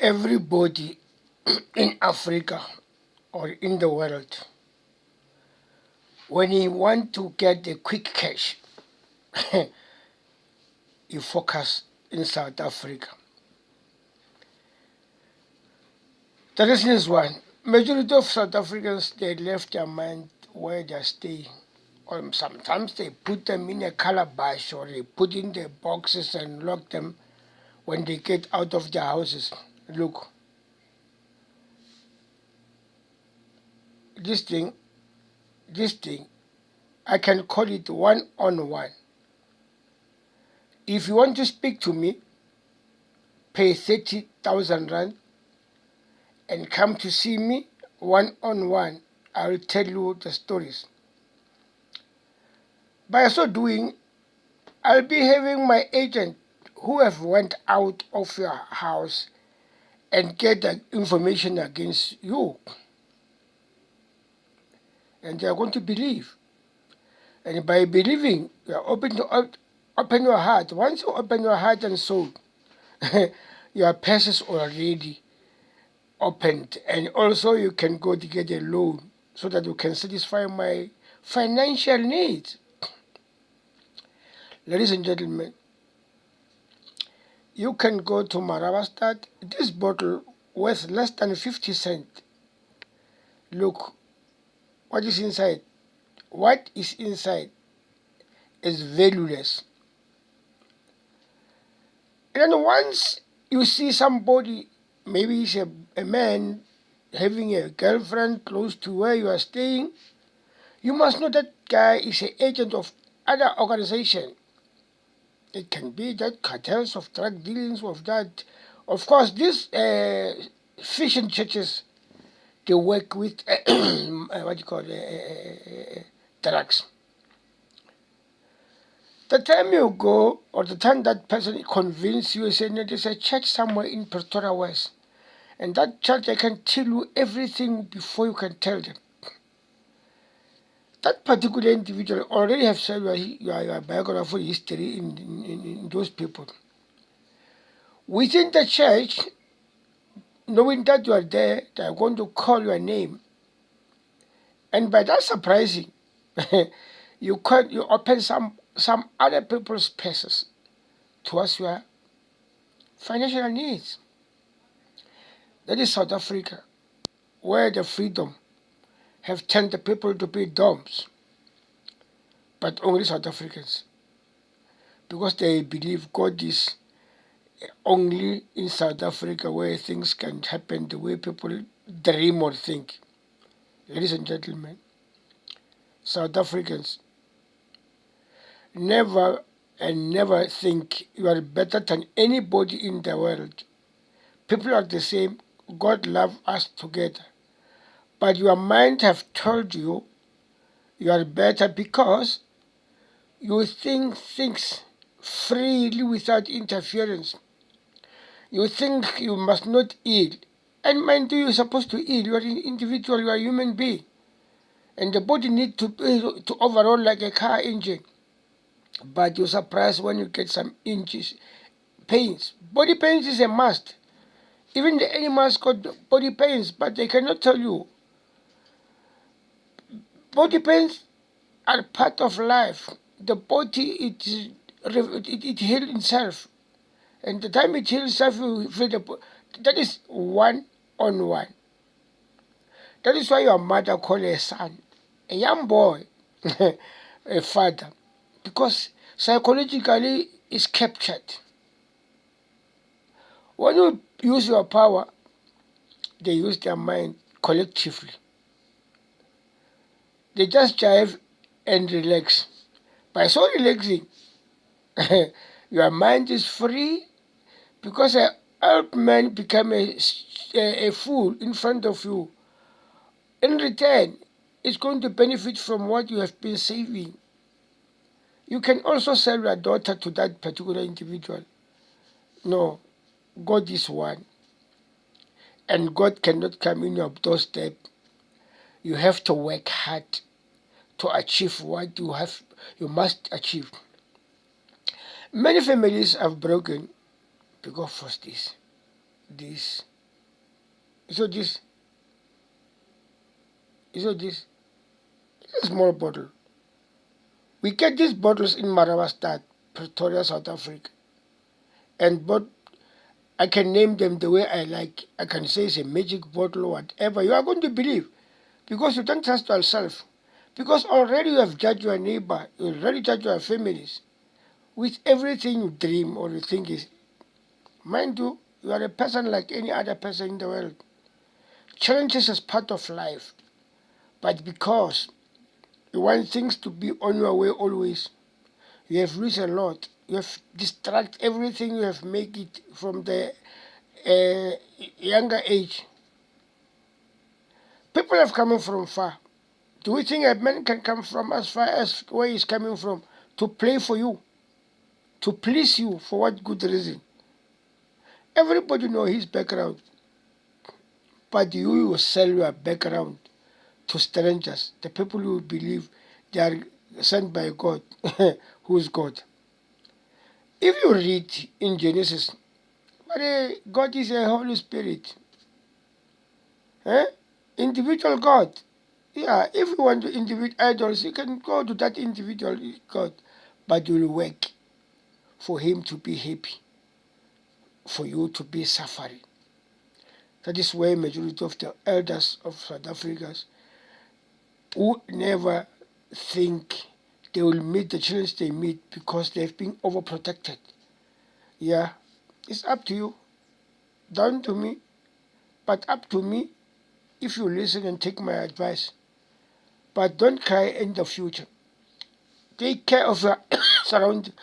Everybody in Africa or in the world, when you want to get a quick cash, you focus in South Africa. The reason is one, majority of South Africans, they left their mind where they're staying. Or sometimes they put them in a calabash or they put in their boxes and lock them when they get out of their houses. Look, this thing, I can call it one-on-one. If you want to speak to me, pay 30,000 rand and come to see me one-on-one. I will tell you the stories. By so doing, I'll be having my agent who have went out of your house and get the information against you. And they are going to believe. And by believing, you are open to open your heart. Once you open your heart and soul, your purse is already opened. And also you can go to get a loan so that you can satisfy my financial needs. Ladies and gentlemen, you can go to Maravastad. This bottle worth less than 50 cents. Look, what is inside? What is inside is valueless. And then once you see somebody, maybe it's a man having a girlfriend close to where you are staying, you must know that guy is an agent of other organization. It can be that cartels of drug dealings of that. Of course, these fishing churches, they work with what you call drugs. The time you go, or the time that person convinces you, say, there's a church somewhere in Pretoria West, and that church, I can tell you everything before you can tell them. That particular individual already have said your biographical history in those people. Within the church, knowing that you are there, they are going to call your name. And by that surprising, you open some other people's spaces towards your financial needs. That is South Africa, where the freedom have turned the people to be doms, but only South Africans, because they believe God is only in South Africa where things can happen the way people dream or think. Ladies and gentlemen, South Africans, never and never think you are better than anybody in the world. People are the same. God loves us together. But your mind have told you you are better because you think things freely without interference. You think you must not eat. And mind you, you're supposed to eat. You are an individual, you are a human being. And the body needs to overall like a car engine. But you're surprised when you get some pains. Body pains is a must. Even the animals got body pains, but they cannot tell you. Body pains are part of life. The body, it heals itself. And the time it heals itself, you feel that is one-on-one. That is why your mother called a son, a young boy, a father, because psychologically it's captured. When you use your power, they use their mind collectively. They just jive and relax. By so relaxing, your mind is free, because an old man become a fool in front of you. In return, it's going to benefit from what you have been saving. You can also sell your daughter to that particular individual. No, God is one. And God cannot come in your doorstep. You have to work hard to achieve what you must achieve. Many families have broken because of this So this, so this, it's a small bottle. We get these bottles in Maravastad, Pretoria, South Africa, and but I can name them the way I like. I can say it's a magic bottle or whatever. You are going to believe because you don't trust yourself. Because already you have judged your neighbor, you already judged your families with everything you dream or you think is. Mind you, you are a person like any other person in the world. Challenges is part of life, but because you want things to be on your way always, you have reached a lot. You have distract everything. You have make it from the uh, younger age. People have come from far. Do we think a man can come from as far as where he's coming from to play for you, to please you for what good reason? Everybody know his background, but you will sell your background to strangers, the people who believe they are sent by God. Who's God? If you read in Genesis, but God is a Holy Spirit, eh? Individual God. Yeah, if you want to individual idols, you can go to that individual God, but you will work for him to be happy, for you to be suffering. That is why majority of the elders of South Africa who never think they will meet the challenge they meet because they've been overprotected. Yeah, it's up to you, down to me, but up to me if you listen and take my advice. But don't cry in the future. Take care of your surroundings.